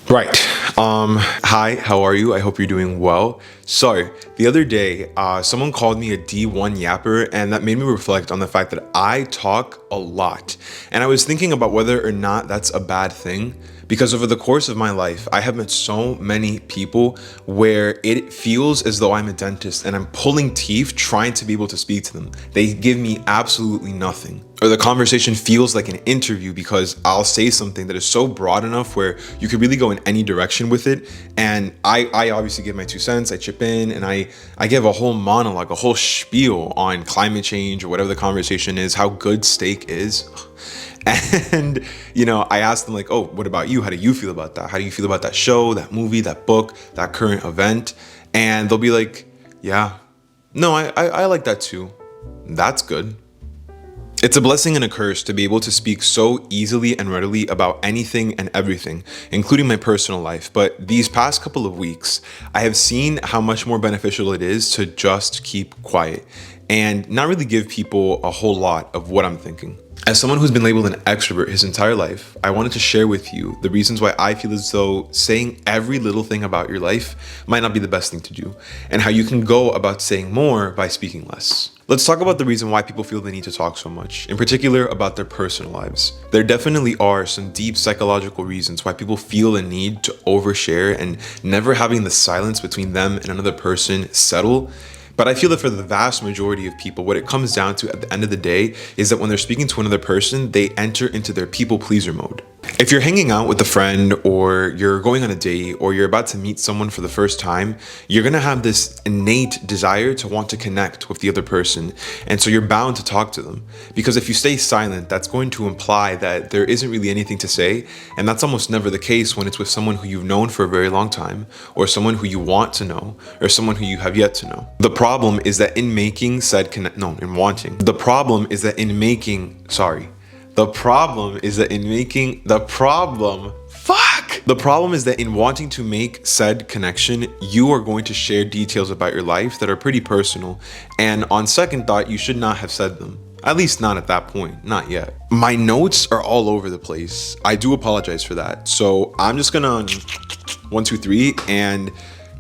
Right. Hi, how are you? I hope you're doing well. So, the other day, someone called me a D1 yapper, and that made me reflect on the fact that I talk a lot. And I was thinking about whether or not that's a bad thing, because over the course of my life, I have met so many people where it feels as though I'm a dentist and I'm pulling teeth trying to be able to speak to them. They give me absolutely nothing. Or the conversation feels like an interview because I'll say something that is so broad enough where you could really go in any direction with it. And I obviously give my 2 cents, I chip in, and I give a whole monologue, a whole spiel on climate change or whatever the conversation is, how good steak is. And, I asked them like, oh, what about you? How do you feel about that? How do you feel about that show, that movie, that book, that current event? And they'll be like, yeah, no, I like that too. That's good. It's a blessing and a curse to be able to speak so easily and readily about anything and everything, including my personal life. But these past couple of weeks, I have seen how much more beneficial it is to just keep quiet and not really give people a whole lot of what I'm thinking. As someone who's been labeled an extrovert his entire life, I wanted to share with you the reasons why I feel as though saying every little thing about your life might not be the best thing to do, and how you can go about saying more by speaking less. Let's talk about the reason why people feel the need to talk so much, in particular about their personal lives. There definitely are some deep psychological reasons why people feel the need to overshare and never having the silence between them and another person settle. But I feel that for the vast majority of people, what it comes down to at the end of the day is that when they're speaking to another person, they enter into their people pleaser mode. If you're hanging out with a friend, or you're going on a date, or you're about to meet someone for the first time, you're gonna have this innate desire to want to connect with the other person. And so you're bound to talk to them. Because if you stay silent, that's going to imply that there isn't really anything to say. And that's almost never the case when it's with someone who you've known for a very long time, or someone who you want to know, or someone who you have yet to know. The problem is that in making said in wanting. The problem is that in making, The problem is that in wanting to make said connection, you are going to share details about your life that are pretty personal. And on second thought, you should not have said them. At least not at that point, not yet. My notes are all over the place. I do apologize for that. So I'm just gonna 1, 2, 3, and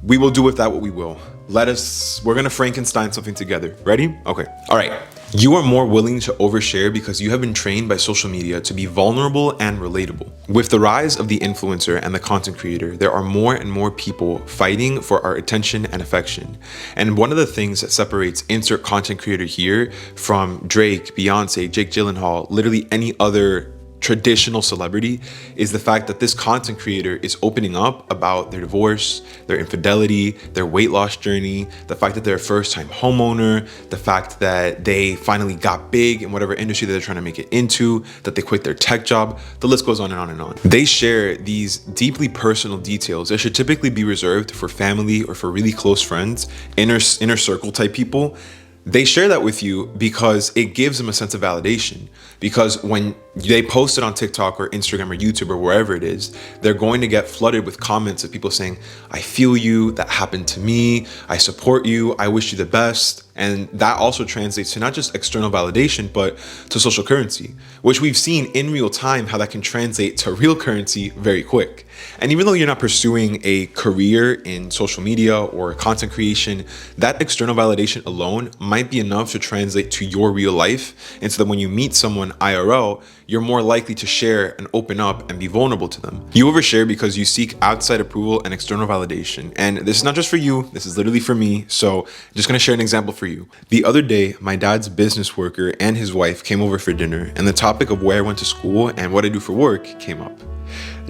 we will do with that what we will. We're gonna Frankenstein something together. Ready? Okay. All right. You are more willing to overshare because you have been trained by social media to be vulnerable and relatable. With the rise of the influencer and the content creator, there are more and more people fighting for our attention and affection. And one of the things that separates insert content creator here from Drake, Beyonce, Jake Gyllenhaal, literally any other traditional celebrity is the fact that this content creator is opening up about their divorce, their infidelity, their weight loss journey, the fact that they're a first-time homeowner, the fact that they finally got big in whatever industry that they're trying to make it into, that they quit their tech job. The list goes on and on and on. They share these deeply personal details that should typically be reserved for family or for really close friends, inner circle type people. They share that with you because it gives them a sense of validation. Because when they post it on TikTok or Instagram or YouTube or wherever it is, they're going to get flooded with comments of people saying, I feel you, that happened to me, I support you, I wish you the best. And that also translates to not just external validation, but to social currency, which we've seen in real time how that can translate to real currency very quick. And even though you're not pursuing a career in social media or content creation, that external validation alone might be enough to translate to your real life. And so that when you meet someone IRL, you're more likely to share and open up and be vulnerable to them. You overshare because you seek outside approval and external validation. And this is not just for you, this is literally for me. So I'm just gonna share an example for you. The other day, my dad's business worker and his wife came over for dinner, and the topic of where I went to school and what I do for work came up.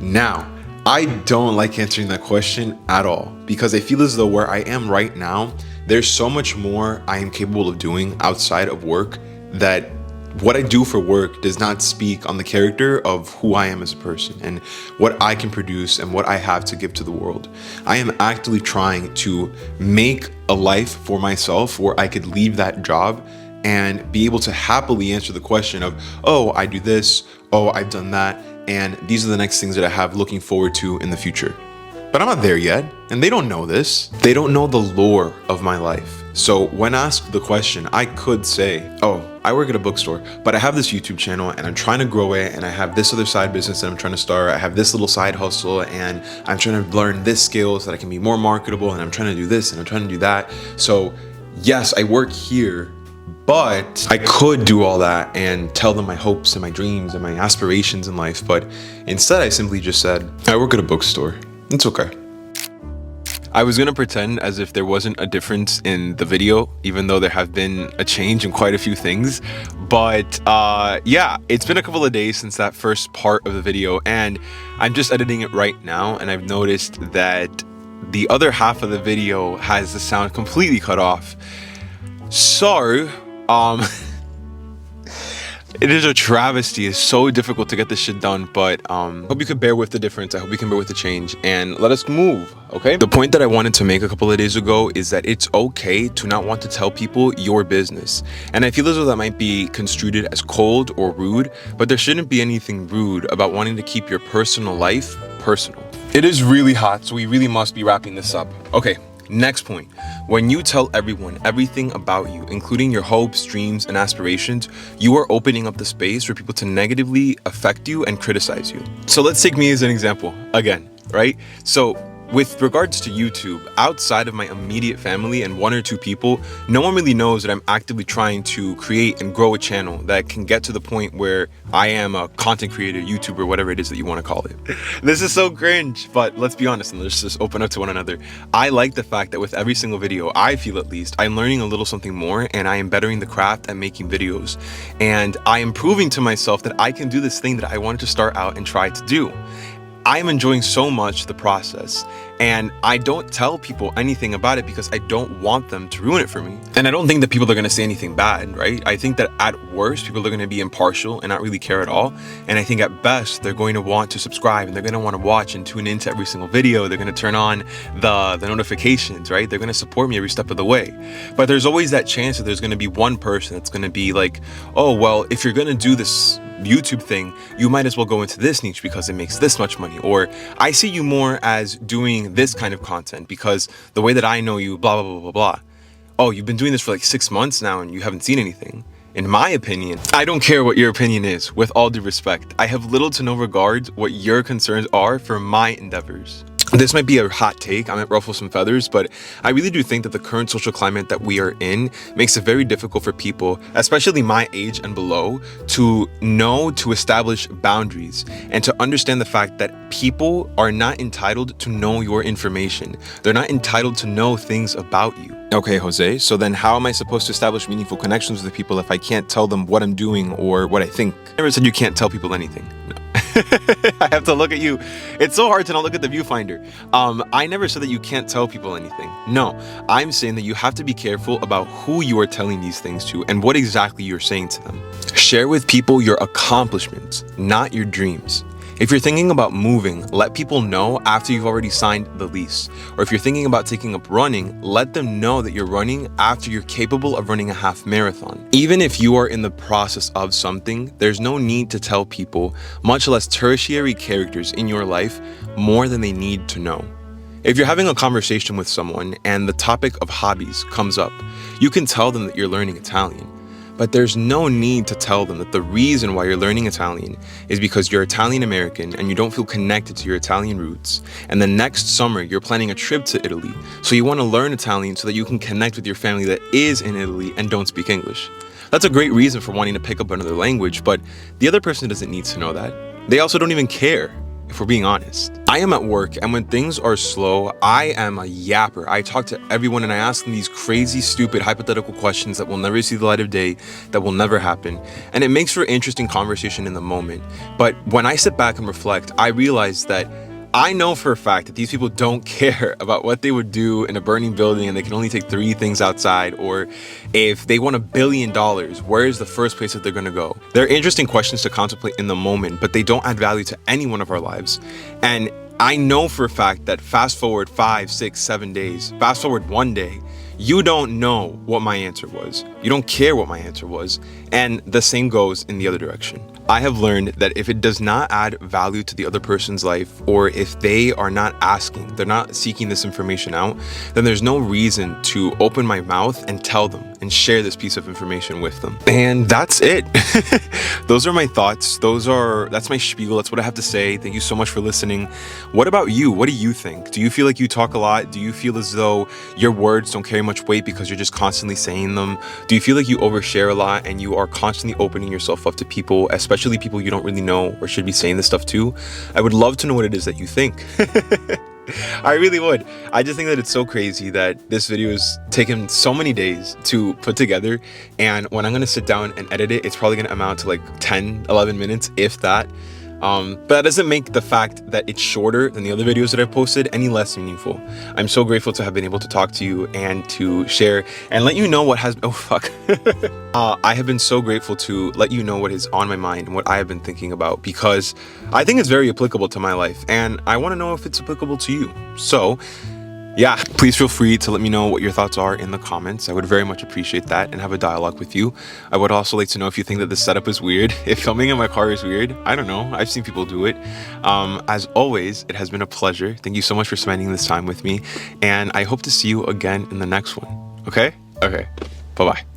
Now, I don't like answering that question at all because I feel as though where I am right now, there's so much more I am capable of doing outside of work that what I do for work does not speak on the character of who I am as a person and what I can produce and what I have to give to the world. I am actively trying to make a life for myself where I could leave that job and be able to happily answer the question of, oh, I do this, oh, I've done that, and these are the next things that I have looking forward to in the future. But I'm not there yet, and they don't know this. They don't know the lore of my life. So when asked the question, I could say, oh, I work at a bookstore, but I have this YouTube channel and I'm trying to grow it, and I have this other side business that I'm trying to start. I have this little side hustle and I'm trying to learn this skill so that I can be more marketable, and I'm trying to do this and I'm trying to do that. So yes, I work here, but I could do all that and tell them my hopes and my dreams and my aspirations in life. But instead, I simply just said, I work at a bookstore. It's okay. I was gonna pretend as if there wasn't a difference in the video, even though there have been a change in quite a few things. But yeah, it's been a couple of days since that first part of the video, and I'm just editing it right now, and I've noticed that the other half of the video has the sound completely cut off. So, it is a travesty. It's so difficult to get this shit done, but hope you could bear with the difference. I hope you can bear with the change, and let us move, okay? The point that I wanted to make a couple of days ago is that it's okay to not want to tell people your business. And I feel as though that might be construed as cold or rude, but there shouldn't be anything rude about wanting to keep your personal life personal. It is really hot, so we really must be wrapping this up. Okay. Next point, when you tell everyone everything about you, including your hopes, dreams, and aspirations, you are opening up the space for people to negatively affect you and criticize you. So let's take me as an example again, right? So with regards to YouTube, outside of my immediate family and one or two people, no one really knows that I'm actively trying to create and grow a channel that can get to the point where I am a content creator, YouTuber, whatever it is that you want to call it. This is so cringe, but let's be honest and let's just open up to one another. I like the fact that with every single video, I feel at least, I'm learning a little something more, and I am bettering the craft at making videos. And I am proving to myself that I can do this thing that I wanted to start out and try to do. I'm enjoying so much the process, and I don't tell people anything about it because I don't want them to ruin it for me. And I don't think that people are going to say anything bad, right? I think that at worst, people are going to be impartial and not really care at all. And I think at best, they're going to want to subscribe, and they're going to want to watch and tune into every single video. They're going to turn on the notifications, right? They're going to support me every step of the way. But there's always that chance that there's going to be one person that's going to be like, oh, well, if you're going to do this YouTube thing, you might as well go into this niche because it makes this much money. Or I see you more as doing this kind of content because the way that I know you, blah, blah, blah, blah, blah. Oh, you've been doing this for like 6 months now and you haven't seen anything. In my opinion, I don't care what your opinion is, with all due respect. I have little to no regard what your concerns are for my endeavors. This might be a hot take, I might ruffle some feathers, but I really do think that the current social climate that we are in makes it very difficult for people, especially my age and below, to know to establish boundaries and to understand the fact that people are not entitled to know your information. They're not entitled to know things about you. Okay, Jose, so then how am I supposed to establish meaningful connections with people if I can't tell them what I'm doing or what I think? I never said you can't tell people anything. No. I have to look at you. It's so hard to not look at the viewfinder. I never said that you can't tell people anything. No, I'm saying that you have to be careful about who you are telling these things to and what exactly you're saying to them. Share with people your accomplishments, not your dreams. If you're thinking about moving, let people know after you've already signed the lease. Or if you're thinking about taking up running, let them know that you're running after you're capable of running a half marathon. Even if you are in the process of something, there's no need to tell people, much less tertiary characters in your life, more than they need to know. If you're having a conversation with someone and the topic of hobbies comes up, you can tell them that you're learning Italian. But there's no need to tell them that the reason why you're learning Italian is because you're Italian American and you don't feel connected to your Italian roots. And the next summer, you're planning a trip to Italy. So you want to learn Italian so that you can connect with your family that is in Italy and don't speak English. That's a great reason for wanting to pick up another language, but the other person doesn't need to know that. They also don't even care, if we're being honest. I am at work, and when things are slow, I am a yapper. I talk to everyone and I ask them these crazy, stupid, hypothetical questions that will never see the light of day, that will never happen. And it makes for interesting conversation in the moment. But when I sit back and reflect, I realize that I know for a fact that these people don't care about what they would do in a burning building and they can only take 3 things outside, or if they won $1 billion, where is the first place that they're gonna go? They're interesting questions to contemplate in the moment, but they don't add value to any one of our lives. And I know for a fact that fast forward 5, 6, 7 days, fast forward 1 day, you don't know what my answer was. You don't care what my answer was. And the same goes in the other direction. I have learned that if it does not add value to the other person's life, or if they are not asking, they're not seeking this information out, then there's no reason to open my mouth and tell them and share this piece of information with them. And that's it. Those are my thoughts. That's my spiel. That's what I have to say. Thank you so much for listening. What about you? What do you think? Do you feel like you talk a lot? Do you feel as though your words don't carry much weight because you're just constantly saying them? Do you feel like you overshare a lot and you are constantly opening yourself up to people, especially people you don't really know or should be saying this stuff to? I would love to know what it is that you think. I really would. I just think that it's so crazy that this video has taken so many days to put together, and when I'm gonna sit down and edit it, it's probably gonna amount to like 10-11 minutes, if that. But that doesn't make the fact that it's shorter than the other videos that I've posted any less meaningful. I'm so grateful to have been able to talk to you and to share and let you know what has, oh fuck. I have been so grateful to let you know what is on my mind and what I have been thinking about, because I think it's very applicable to my life and I want to know if it's applicable to you. So yeah, please feel free to let me know what your thoughts are in the comments. I would very much appreciate that and have a dialogue with you. I would also like to know if you think that the setup is weird. If filming in my car is weird, I don't know. I've seen people do it. As always, it has been a pleasure. Thank you so much for spending this time with me. And I hope to see you again in the next one. Okay? Okay. Bye-bye.